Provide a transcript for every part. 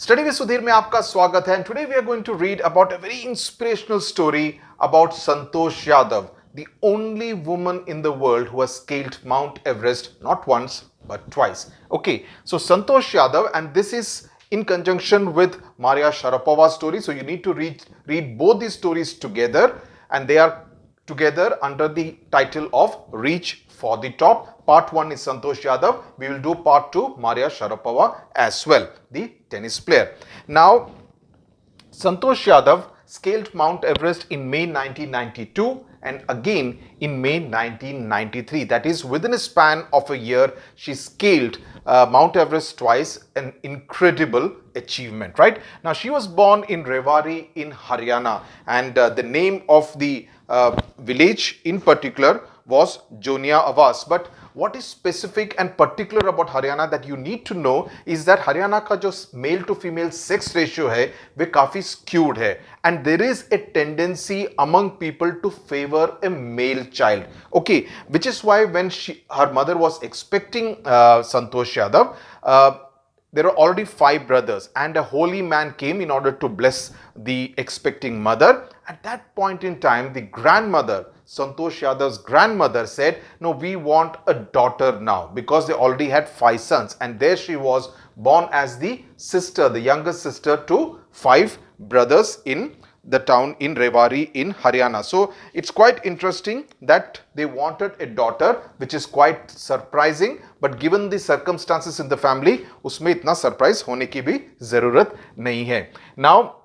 Study with Sudhir में आपका स्वागत है। Today we are going to read about a very inspirational story about Santosh Yadav, the only woman in the world who has scaled Mount Everest not once but twice. Okay, so Santosh Yadav, and this is in conjunction with Maria Sharapova's story. So you need to read both these stories together, and they are together under the title of Reach for the Top. Part 1 is Santosh Yadav. We will do part 2, Maria Sharapova as well, the tennis player. Now, Santosh Yadav scaled Mount Everest in May 1992 and again in May 1993. That is, within a span of a year, she scaled Mount Everest twice, an incredible achievement, right? Now, she was born in Rewari in Haryana, and the name of the village in particular was Jonia Awas. But what is specific and particular about Haryana that you need to know is that Haryana का जो male to female sex ratio है वे काफी skewed है, and there is a tendency among people to favor a male child. Okay, which is why when her mother was expecting Santosh Yadav, there were already 5 brothers, and a holy man came in order to bless the expecting mother. At that point in time, the grandmother, Santosh Yadav's grandmother, said, no, we want a daughter now, because they already had 5 sons, and there she was, born as the sister, the youngest sister to 5 brothers in the town in Rewari in Haryana. So it's quite interesting that they wanted a daughter, which is quite surprising, but given the circumstances in the family, उसमें इतना surprise होने की भी जरूरत नहीं है. Now,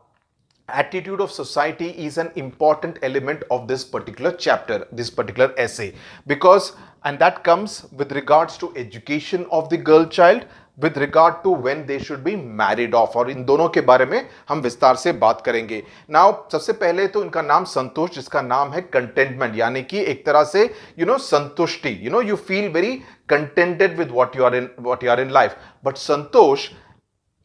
attitude of society is an important element of this particular chapter, this particular essay, because, and that comes with regards to education of the girl child, with regard to when they should be married off, और इन दोनों के बारे में हम विस्तार से बात करेंगे. नाउ सबसे पहले तो इनका नाम संतोष, जिसका नाम है कंटेंटमेंट, यानी कि एक तरह से संतुष्टि, you feel very contented with what you are in life. But संतोष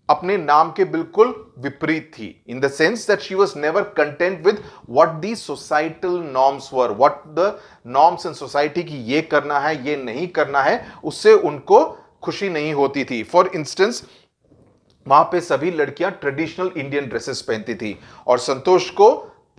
अपने नाम के बिल्कुल विपरीत थी, in the sense that she was never content with what the societal norms were, what the norms in society की ये करना है ये नहीं करना है, उससे उनको खुशी नहीं होती थी. फॉर इंस्टेंस, वहां पे सभी लड़कियां ट्रेडिशनल इंडियन ड्रेसेस पहनती थी, और संतोष को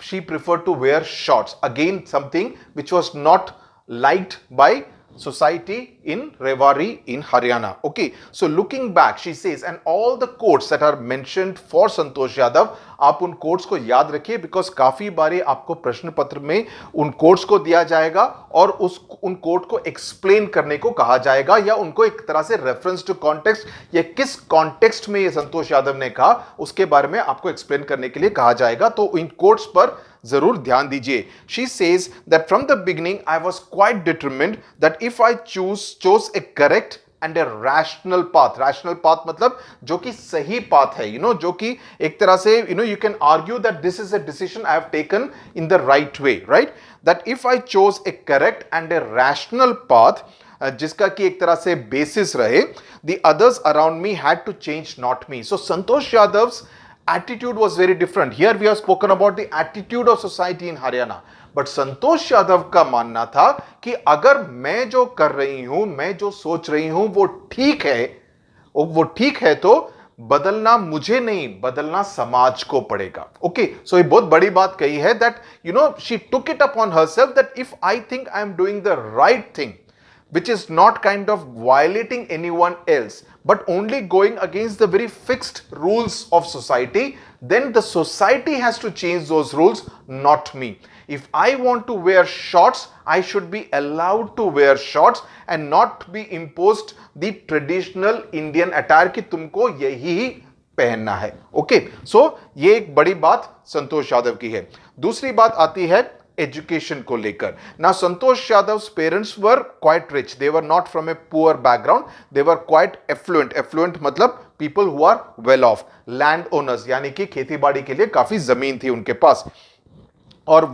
she prefer to wear shorts, again something which was not liked by society in Rewari in Haryana. Okay, so looking back, she says, and all the quotes that are mentioned for Santosh Yadav, आप उन quotes को याद रखिए, because काफी बारी आपको प्रश्न पत्र में उन कोट्स को दिया जाएगा और उन कोट को एक्सप्लेन करने को कहा जाएगा, या उनको एक तरह से रेफरेंस टू कॉन्टेक्स्ट, या किस कॉन्टेक्स्ट में ये संतोष यादव ने कहा उसके बारे में आपको एक्सप्लेन करने के लिए कहा जाएगा. तो इन कोट्स पर जरूर ध्यान दीजिए. She says that from the beginning I was quite determined that if I chose a correct and a rational path. Rational path मतलब जो कि सही path है, जो कि एक तरह से you can argue that this is a decision I have taken in the right way, right? That if I chose a correct and a rational path, जिसका कि एक तरह से basis रहे, the others around me had to change, not me. So Santosh Yadav's attitude was very different. Here we have spoken about the attitude of society in Haryana, but Santosh Yadav का मानना था कि अगर मैं जो कर रही हूं, मैं जो सोच रही हूं वो ठीक है, तो बदलना मुझे नहीं, बदलना समाज को पड़ेगा. ओके, सो ये बहुत बड़ी बात कही है, that she took it upon herself that if I think I am doing the right thing, which is not kind of violating anyone else, but only going against the very fixed rules of society, then the society has to change those rules, not me. If I want to wear shorts, I should be allowed to wear shorts and not be imposed the traditional Indian attire कि तुमको यही पहनना है. Okay, सो ये एक बड़ी बात संतोष यादव की है. दूसरी बात आती है education को लेकर. Now Santosh Yadav's parents were quite rich. They were not from a poor background. They were quite affluent. Affluent मतलब people who are well off. Land owners, यानी कि खेती बाड़ी के लिए काफी जमीन थी उनके पास, और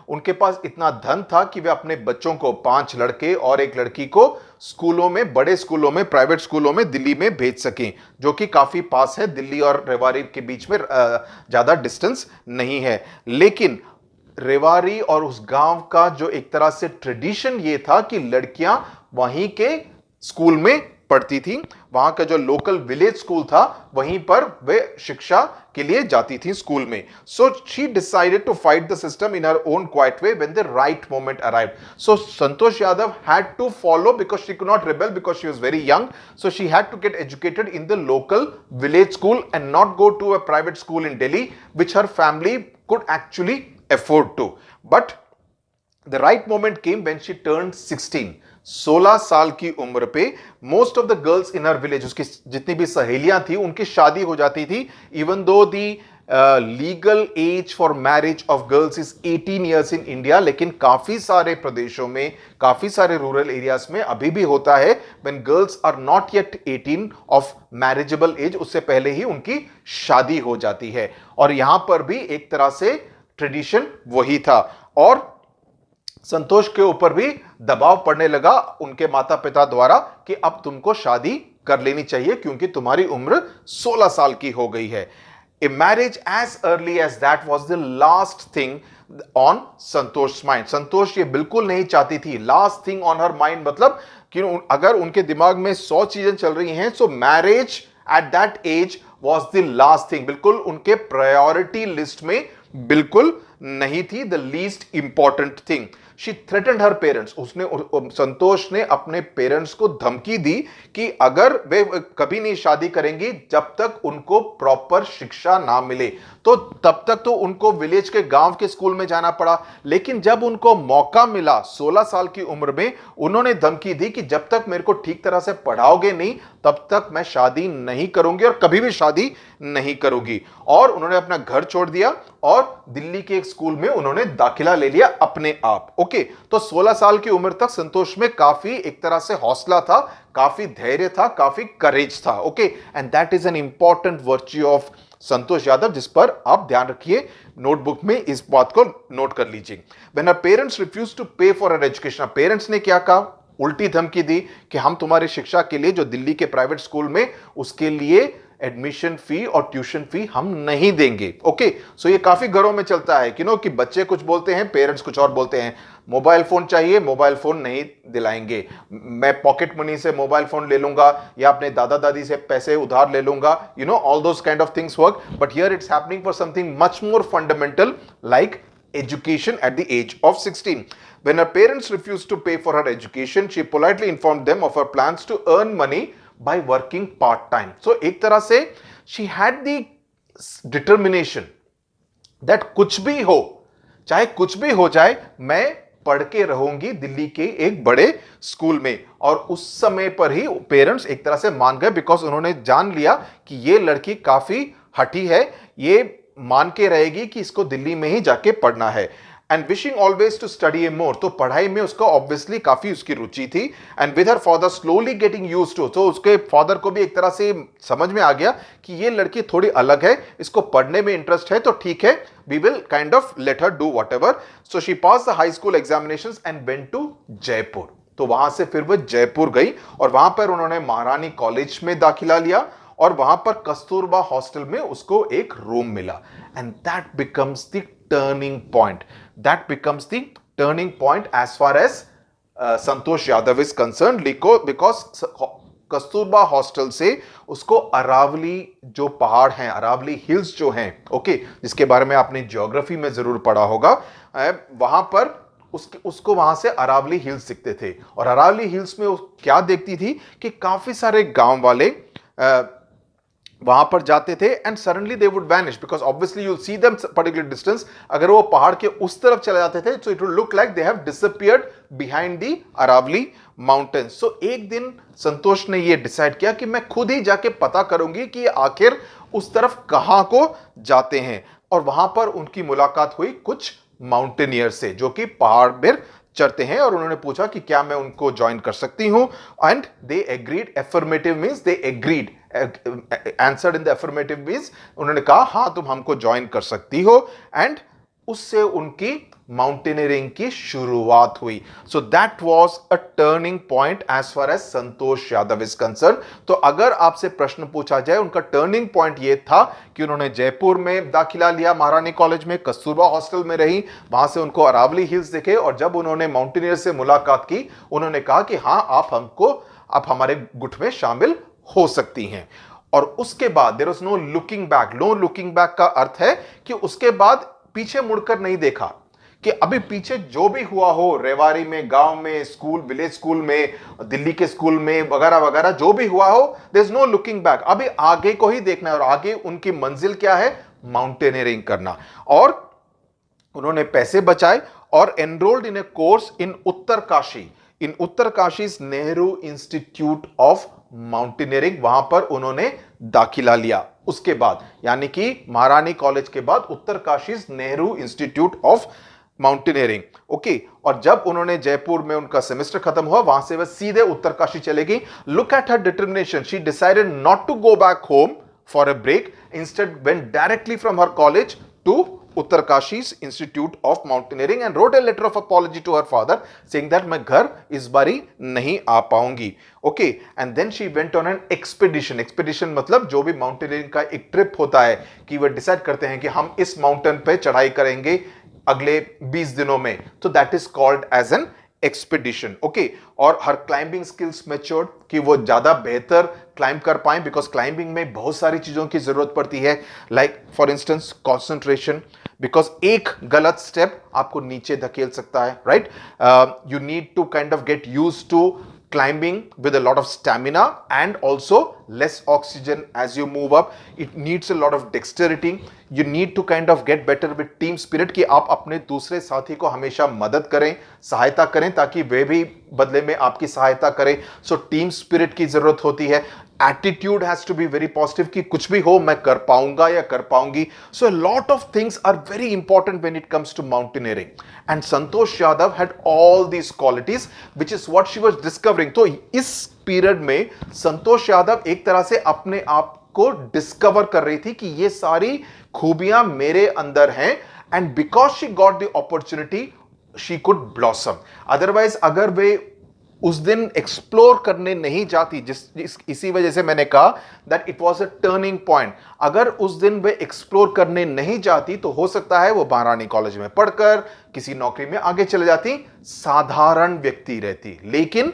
उनके पास इतना धन था कि वे अपने बच्चों को 5 लड़के और 1 लड़की को स्कूलों में, बड़े स्कूलों में, प्राइवेट स्कूलों में दिल्ली में भेज सकें, जो कि काफी पास है. दिल्ली और रेवाड़ी के बीच में ज्यादा डिस्टेंस नहीं है. लेकिन रेवाड़ी और उस गांव का जो एक तरह से ट्रेडिशन ये था कि लड़कियां वहीं के स्कूल में पढ़ती थी, वहां का जो लोकल विलेज स्कूल था वहीं पर वे शिक्षा के लिए जाती थी स्कूल में. So she decided to fight the system in her own quiet way when the right moment arrived. So Santosh Yadav had to follow because she could not rebel because she was very young. So she had to get educated in the local village school and not go to a private school in Delhi which her family could actually afford to. But the right moment came when she turned 16. 16 साल की उम्र पे most of the girls in her village, उसकी जितनी भी सहेलियां थी उनकी शादी हो जाती थी. Even though the legal age for marriage of girls is 18 years in India, लेकिन काफी सारे प्रदेशों में, काफी सारे रूरल एरियाज में अभी भी होता है when girls are not yet 18 of marriageable age, उससे पहले ही उनकी शादी हो जाती है. और यहां पर भी एक तरह से ट्रेडिशन वही था. और संतोष के ऊपर भी दबाव पड़ने लगा उनके माता पिता द्वारा कि अब तुमको शादी कर लेनी चाहिए क्योंकि तुम्हारी उम्र 16 साल की हो गई है. A marriage as early as that was the last thing on Santosh's mind. संतोष ये बिल्कुल नहीं चाहती थी. Last thing on her mind मतलब कि अगर उनके दिमाग में 100 चीजें चल रही हैं, so marriage at that age was the last thing. बिल्कुल उनके प्रायोरिटी लिस्ट में बिल्कुल नहीं थी. The least important thing. She threatened her parents. उसने संतोष ने अपने पेरेंट्स को धमकी दी कि अगर वे कभी नहीं शादी करेंगी जब तक उनको प्रॉपर शिक्षा ना मिले. तो तब तक तो उनको विलेज के गांव के स्कूल में जाना पड़ा. लेकिन जब उनको मौका मिला 16 साल की उम्र में, उन्होंने धमकी दी कि जब तक मेरे को ठीक तरह से पढ़ाओगे नहीं तब तक मैं शादी नहीं करूंगी और कभी भी शादी नहीं करूंगी. और उन्होंने अपना घर छोड़ दिया और दिल्ली के एक स्कूल में उन्होंने दाखिला ले लिया अपने आप. ओके, तो 16 साल की उम्र तक संतोष में काफी एक तरह से हौसला था, काफी धैर्य था, काफी करेज था. Okay, and that is an important virtue of Santosh Yadav जिस पर आप ध्यान रखिए, नोटबुक में इस बात को नोट कर लीजिए. When her parents refuse to pay for her education, parents ने क्या कहा, उल्टी धमकी दी कि हम तुम्हारी शिक्षा के लिए जो दिल्ली के प्राइवेट स्कूल में उसके लिए एडमिशन फी और ट्यूशन फी हम नहीं देंगे. ओके, सो ये काफी घरों में चलता है कि बच्चे कुछ बोलते हैं, पेरेंट्स कुछ और बोलते हैं. मोबाइल फोन चाहिए, मोबाइल फोन नहीं दिलाएंगे. मैं पॉकेट मनी से मोबाइल फोन ले लूंगा या अपने दादा दादी से पैसे उधार ले लूंगा. All those kind of things work, but here it's happening for something much more fundamental like education at the age of 16. When her parents refused to pay for her education, she politely informed them of her plans to earn money by working part-time. So एक तरह से she had the determination that कुछ भी हो, चाहे कुछ भी हो जाए, मैं पढ़ के रहूंगी दिल्ली के एक बड़े स्कूल में. और उस समय पर ही पेरेंट्स एक तरह से मान गए बिकॉज उन्होंने जान लिया कि ये लड़की काफी हठी है, ये मान के रहेगी कि इसको दिल्ली में ही जाके पढ़ना है. And wishing always to study more, तो पढ़ाई में उसका ऑब्वियसली काफी उसकी रुचि थी. And with her father slowly getting used to, तो उसके फादर को भी एक तरह से समझ में आ गया कि ये लड़की थोड़ी अलग है, इसको पढ़ने में इंटरेस्ट है, तो ठीक है, we will kind of let her do whatever. So she pass the high school examinations and went to Jaipur. तो वहां से फिर वो जयपुर गई और वहां पर उन्होंने महारानी कॉलेज में दाखिला लिया और वहां पर कस्तूरबा हॉस्टल में उसको एक रूम मिला. And that becomes the turning point. That becomes the turning point as far as Santosh Yadav is concern, because Kasturba hostel से उसको अरावली जो पहाड़ हैं, अरावली हिल्स जो हैं, ओके, जिसके बारे में आपने ज्योग्राफी में जरूर पढ़ा होगा, वहां पर उसको वहां से अरावली हिल्स दिखते थे. और अरावली हिल्स में क्या देखती थी कि काफी सारे गांव वाले वहां पर जाते थे and suddenly they would vanish because obviously you will see them particular distance. अगर वो पहाड़ के उस तरफ चले जाते थे so it would look like they have disappeared behind the Aravalli mountains. So एक दिन संतोष ने ये डिसाइड किया कि मैं खुद ही जाके पता करूंगी कि आखिर उस तरफ कहां को जाते हैं. और वहां पर उनकी मुलाकात हुई कुछ माउंटेनियर से जो कि पहाड़ पर चढ़ते हैं और उन्होंने पूछा कि क्या मैं उनको ज्वाइन कर सकती हूं. And they agreed. Affirmative means they agreed, answered in the affirmative means उन्होंने कहा हां तुम हमको ज्वाइन कर सकती हो. एंड उससे उनकी माउंटेनियरिंग की शुरुआत हुई. So that was a turning point as far as Santosh Yadav is concern. तो अगर आपसे प्रश्न पूछा जाए, उनका टर्निंग पॉइंट यह था कि उन्होंने जयपुर में दाखिला लिया, महारानी कॉलेज में, कस्तूरबा हॉस्टल में रही, वहां से उनको अरावली हिल्स दिखे, और जब उन्होंने माउंटेनियर से मुलाकात की, उन्होंने कहा कि हां, आप हमारे गुट में शामिल हो सकती हैं. और उसके बाद there was no looking back. No looking back का अर्थ है कि उसके बाद पीछे मुड़कर नहीं देखा, कि अभी पीछे जो भी हुआ हो, रेवाड़ी में, गांव में, स्कूल, विलेज स्कूल में, दिल्ली के स्कूल में, वगैरह वगैरह, जो भी हुआ हो, there is no looking back. अभी आगे को ही देखना है, और आगे उनकी मंजिल क्या है? माउंटेनियरिंग करना. और उन्होंने पैसे बचाए और enrolled in A course in Uttar Kashi Nehru institute of mountaineering. वहां पर उन्होंने दाखिला लिया. उसके बाद, यानी कि महारानी कॉलेज के बाद Uttarkashi Nehru institute of mountaineering. Okay. और जब उन्होंने जयपुर में उनका सेमेस्टर खत्म हुआ, वहां से वह सीधे उत्तरकाशी चले गई. Look at her determination. She decided not to go back home for a break, instead went directly from her college to Uttarkashi's Institute of Mountaineering and wrote a letter of apology to her father saying that मैं घर इस बारी नहीं आ पाऊंगी. Okay, and then she went on an expedition. Expedition मतलब जो भी mountaineering का एक ट्रिप होता है, कि वह डिसाइड करते हैं कि हम इस माउंटेन पे चढ़ाई करेंगे अगले 20 दिनों में, तो that is called as an expedition. Okay. और हर क्लाइंबिंग स्किल्स मैच्योर्ड, कि वो ज्यादा बेहतर क्लाइंब कर पाए, बिकॉज क्लाइंबिंग में बहुत सारी चीजों की जरूरत पड़ती है, like for instance concentration, because एक गलत स्टेप आपको नीचे धकेल सकता है, right? You need to kind of get used to climbing with a lot of stamina and also less oxygen as you move up. It needs a lot of dexterity. You need to kind of get better with team spirit, कि आप अपने दूसरे साथी को हमेशा मदद करें, सहायता करें, ताकि वे भी बदले में आपकी सहायता करें. सो टीम स्पिरिट की जरूरत होती है. Attitude has to be very positive, कि कुछ भी हो मैं कर पाऊंगा या कर पाऊंगी. So a lot of things are very important when it comes to mountaineering. And Santosh Yadav had all these qualities, which is what she was discovering. तो इस पीरियड में संतोष यादव एक तरह से अपने आप को डिस्कवर कर रही थी कि ये सारी खूबियां मेरे अंदर हैं, and because she got the opportunity she could blossom. Otherwise अगर वे उस दिन एक्सप्लोर करने नहीं जाती, इसी वजह से मैंने कहा that it was a turning point. अगर उस दिन वे एक्सप्लोर करने नहीं जाती, तो हो सकता है वो महारानी कॉलेज में पढ़कर किसी नौकरी में आगे चले जाती, साधारण व्यक्ति रहती. लेकिन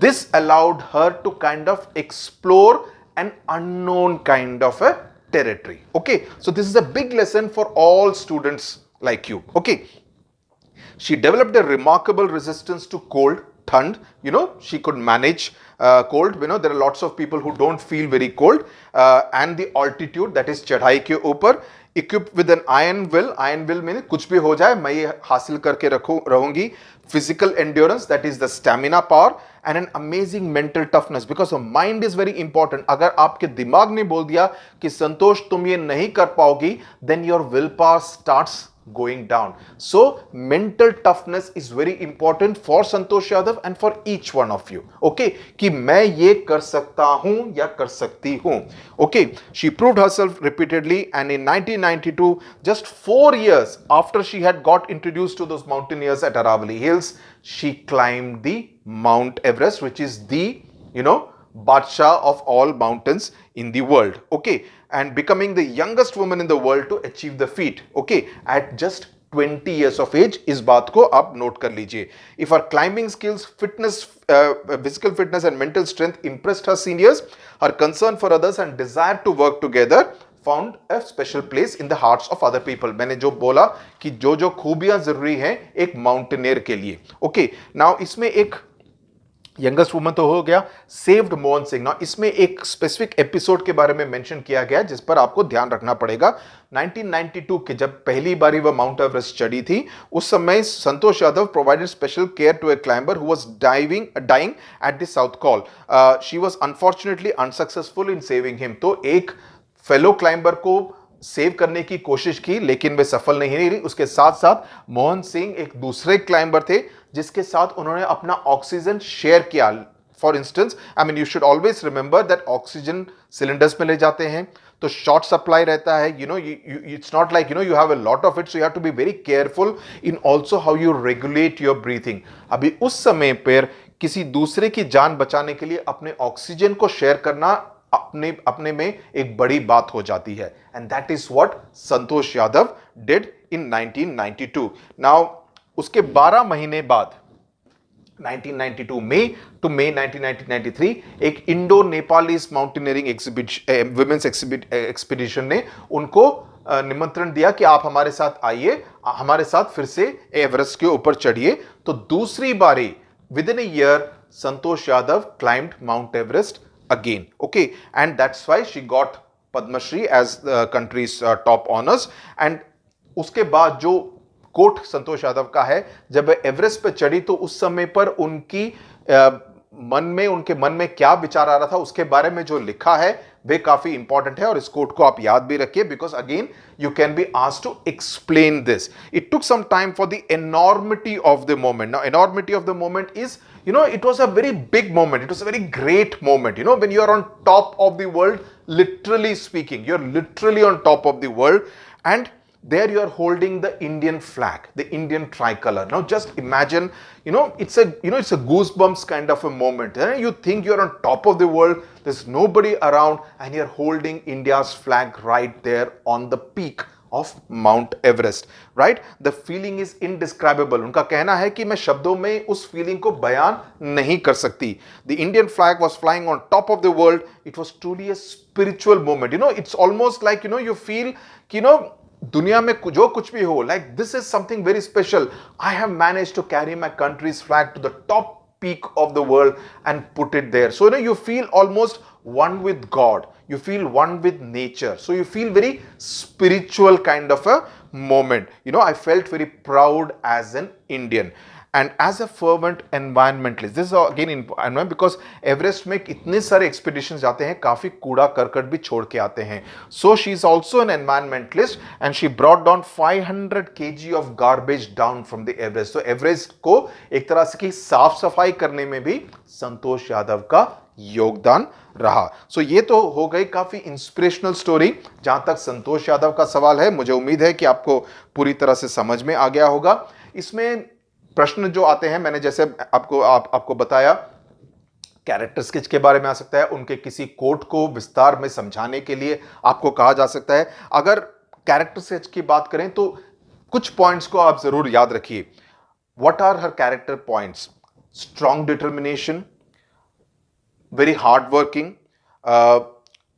this allowed her to kind of explore an unknown kind of a territory. Okay. So this is a big lesson for all students like you. Okay. She developed a remarkable resistance to cold, thand. She could manage cold. There are lots of people who don't feel very cold. And the altitude, that is चढ़ाई के ऊपर, equipped with an iron will. Iron will means कुछ भी हो जाए मैं ये हासिल करके रहूंगी. Physical endurance, that is the stamina power, and an amazing mental toughness, because the mind is very important. अगर आपके दिमाग ने बोल दिया कि संतोष तुम ये नहीं कर पाओगी, then your willpower starts going down. So mental toughness is very important for Santosh Yadav and for each one of you. Okay, कि मैं ये कर सकता हूं या कर सकती हूं. Okay, she proved herself repeatedly, and in 1992, just 4 years after she had got introduced to those mountaineers at Aravalli Hills, she climbed the Mount Everest, which is the Badshah of all mountains in the world. Okay, and becoming the youngest woman in the world to achieve the feat. Okay, at just 20 years of age. इस बात को आप note कर लीजिए. If her climbing skills, fitness, physical fitness and mental strength impressed her seniors, her concern for others and desire to work together found a special place in the hearts of other people. मैंने जो बोला कि जो खूबियां जरूरी हैं एक mountaineer के लिए. Okay, now इसमें एक यंगेस्ट वुमन तो हो गया, सेव्ड मोहन सिंह. ना इसमें एक स्पेसिफिक एपिसोड के बारे में मेंशन किया गया जिस पर आपको ध्यान रखना पड़ेगा. 1992 के जब पहली बारी वह माउंट एवरेस्ट चढ़ी थी, उस समय Santosh Yadav provided special care to a climber who was dying at the south col. She was unfortunately unsuccessful in saving him. तो एक फेलो क्लाइंबर को सेव करने की कोशिश की, लेकिन वे सफल नहीं रही. उसके साथ साथ मोहन सिंह एक दूसरे क्लाइंबर थे जिसके साथ उन्होंने अपना ऑक्सीजन शेयर किया. For instance, you should always remember that oxygen cylinders में ले जाते हैं, तो शॉर्ट सप्लाई रहता है, it's not like you have a lot of it, so you have to be very careful in also how you regulate your breathing. अभी उस समय पर किसी दूसरे की जान बचाने के लिए अपने ऑक्सीजन को शेयर करना अपने अपने में एक बड़ी बात हो जाती है, and that is what Santosh Yadav did in 1992। Now उसके 12 महीने बाद 1992 मई टू मई 1993 एक Indo Nepalese mountaineering women's expedition ने उनको निमंत्रण दिया कि आप हमारे साथ आइए, हमारे साथ फिर से एवरेस्ट के ऊपर चढ़िए। तो दूसरी बारी with in a year Santosh Yadav climbed mount Everest again, okay, and that's why she got Padma Shri as the country's top honors। and उसके बाद जो कोट संतोष यादव का है, जब एवरेस्ट पे चढ़ी तो उस समय पर उनके मन में क्या विचार आ रहा था उसके बारे में जो लिखा है वे काफी इंपॉर्टेंट है, और इस कोट को आप याद भी रखिए, because again you can be asked to explain this. It took some time for the enormity of the moment। Now enormity of the moment is, it was a very big moment, it was a very great moment, when you are on top of the world, literally speaking, you're literally on top of the world, and there you are holding the Indian flag, the Indian tricolor. Now just imagine, it's a goosebumps kind of a moment. You think you're on top of the world, there's nobody around, and you're holding India's flag right there on the peak of Mount Everest, right? The feeling is indescribable। उनका कहना है कि मैं शब्दों में उस feeling को बयान नहीं कर सकती। The Indian flag was flying on top of the world. It was truly a spiritual moment। It's almost like, you feel कि, दुनिया में जो कुछ भी हो, like this is something very special। I have managed to carry my country's flag to the top peak of the world and put it there। So you feel almost one with God, you feel one with nature, so you feel very spiritual kind of a moment। I felt very proud as an Indian and as a fervent environmentalist। This is again environment, because Everest में इतने सारे expeditions जाते हैं, काफी कूड़ा करकट भी छोड़ के आते हैं। So she is also an environmentalist and she brought down 500 kg of garbage down from the Everest। तो एवरेस्ट को एक तरह से की साफ सफाई करने में भी संतोष यादव का योगदान रहा। सो ये तो हो गई काफी इंस्पिरेशनल स्टोरी। जहां तक संतोष यादव का सवाल है, मुझे उम्मीद है कि आपको पूरी तरह से समझ में आ गया होगा। इसमें प्रश्न जो आते हैं, मैंने जैसे आपको बताया, कैरेक्टर स्केच के बारे में आ सकता है, उनके किसी कोट को विस्तार में समझाने के लिए आपको कहा जा सकता है। अगर कैरेक्टर स्केच की बात करें तो कुछ पॉइंट्स को आप जरूर याद रखिए। What are her character points? Strong determination, very hardworking,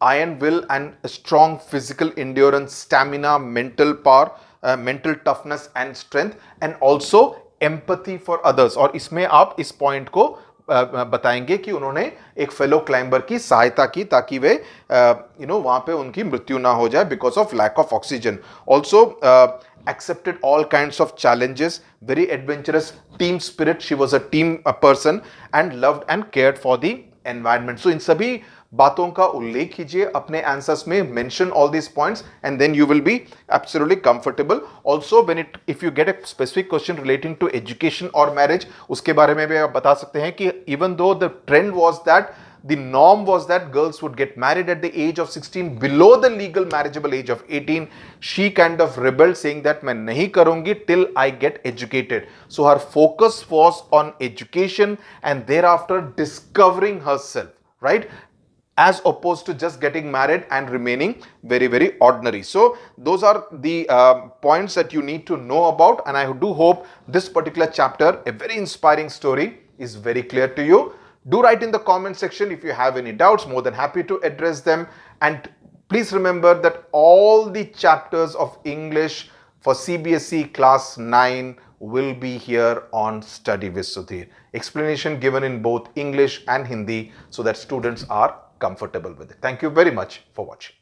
iron will and strong physical endurance, stamina, mental power, mental toughness and strength, and also empathy for others। और इसमें आप इस पॉइंट को बताएंगे कि उन्होंने एक फेलो क्लाइंबर की सहायता की ताकि वे वहां पे उनकी मृत्यु ना हो जाए because of lack of oxygen. Also accepted all kinds of challenges, very adventurous, team spirit, she was a team person, and loved and cared for the environment। So इन सभी बातों का उल्लेख कीजिए अपने आंसर्स में, mention all these points and then you will be absolutely comfortable। Also if you get a specific question relating to education or marriage, उसके बारे में भी आप बता सकते हैं कि even though the trend was that the norm was that girls would get married at the age of 16 below the legal marriageable age of 18, she kind of rebelled saying that मैं नहीं करूंगी till I get educated। So her focus was on education and thereafter discovering herself, right, as opposed to just getting married and remaining very, very ordinary। So those are the points that you need to know about, and I do hope this particular chapter, a very inspiring story, is very clear to you। Do write in the comment section if you have any doubts, more than happy to address them। And please remember that all the chapters of English for CBSE class 9 will be here on Study with Sudhir। Explanation given in both English and Hindi so that students are comfortable with it। Thank you very much for watching।